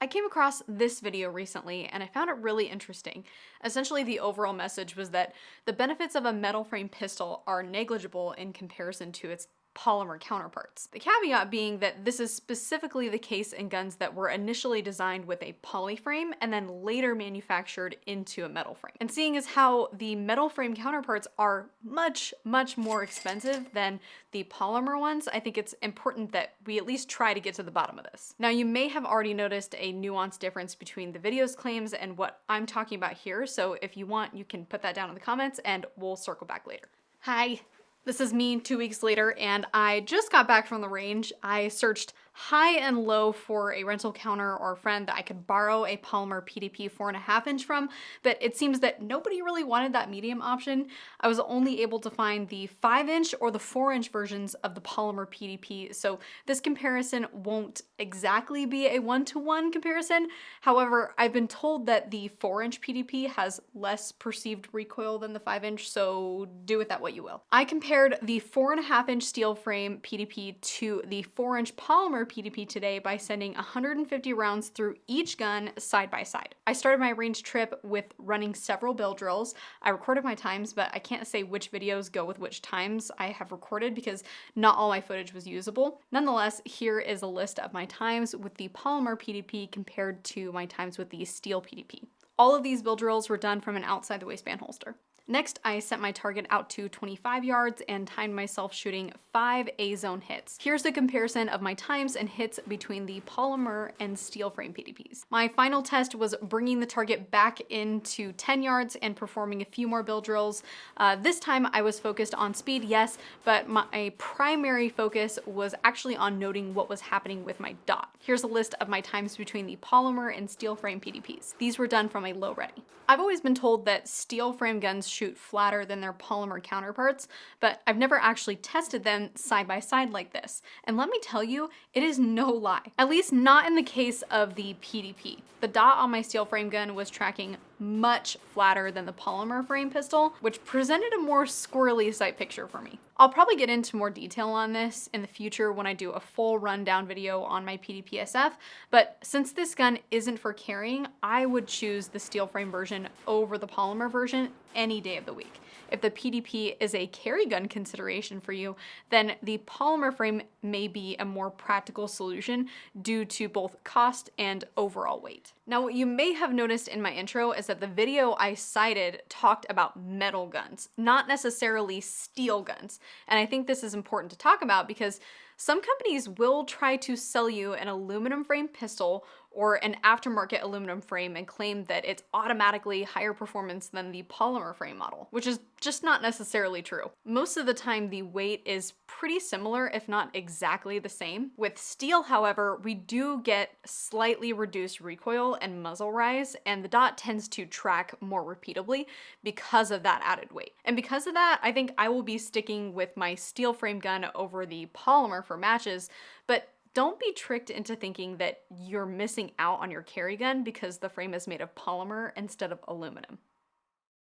I came across this video recently and I found it really interesting. Essentially, the overall message was that the benefits of a metal frame pistol are negligible in comparison to its polymer counterparts. The caveat being that this is specifically the case in guns that were initially designed with a poly frame and then later manufactured into a metal frame. And seeing as how the metal frame counterparts are much more expensive than the polymer ones, I think it's important that we at least try to get to the bottom of this. Now, you may have already noticed a nuanced difference between the video's claims and what I'm talking about here, so if you want, you can put that down in the comments and we'll circle back later. Hi. This is me 2 weeks later, and I just got back from the range. I searched high and low for a rental counter or a friend that I could borrow a polymer PDP 4.5 inch from, but it seems that nobody really wanted that medium option. I was only able to find the 5 inch or the 4 inch versions of the polymer PDP, so this comparison won't exactly be a one-to-one comparison. However, I've been told that the 4 inch PDP has less perceived recoil than the 5 inch, so do with that what you will. I compared the 4.5 inch steel frame PDP to the 4 inch polymer PDP today by sending 150 rounds through each gun side by side. I started my range trip with running several bill drills. I recorded my times, but I can't say which videos go with which times I have recorded because not all my footage was usable. Nonetheless, here is a list of my times with the polymer PDP compared to my times with the steel PDP. All of these bill drills were done from an outside the waistband holster. Next, I set my target out to 25 yards and timed myself shooting 5 A-zone hits. Here's the comparison of my times and hits between the polymer and steel frame PDPs. My final test was bringing the target back into 10 yards and performing a few more bill drills. This time I was focused on speed, yes, but my primary focus was actually on noting what was happening with my dot. Here's a list of my times between the polymer and steel frame PDPs. These were done from a low ready. I've always been told that steel frame guns shoot flatter than their polymer counterparts, but I've never actually tested them side by side like this. And let me tell you, it is no lie. At least not in the case of the PDP. The dot on my steel frame gun was tracking much flatter than the polymer frame pistol, which presented a more squirrely sight picture for me. I'll probably get into more detail on this in the future when I do a full rundown video on my PDPSF, but since this gun isn't for carrying, I would choose the steel frame version over the polymer version any day of the week. If the PDP is a carry gun consideration for you, then the polymer frame may be a more practical solution due to both cost and overall weight. Now, what you may have noticed in my intro is that the video I cited talked about metal guns, not necessarily steel guns. And I think this is important to talk about because some companies will try to sell you an aluminum frame pistol or an aftermarket aluminum frame and claim that it's automatically higher performance than the polymer frame model, which is just not necessarily true. Most of the time, the weight is pretty similar, if not exactly the same. With steel, however, we do get slightly reduced recoil and muzzle rise, and the dot tends to track more repeatably because of that added weight. And because of that, I think I will be sticking with my steel frame gun over the polymer for matches, but don't be tricked into thinking that you're missing out on your carry gun because the frame is made of polymer instead of aluminum.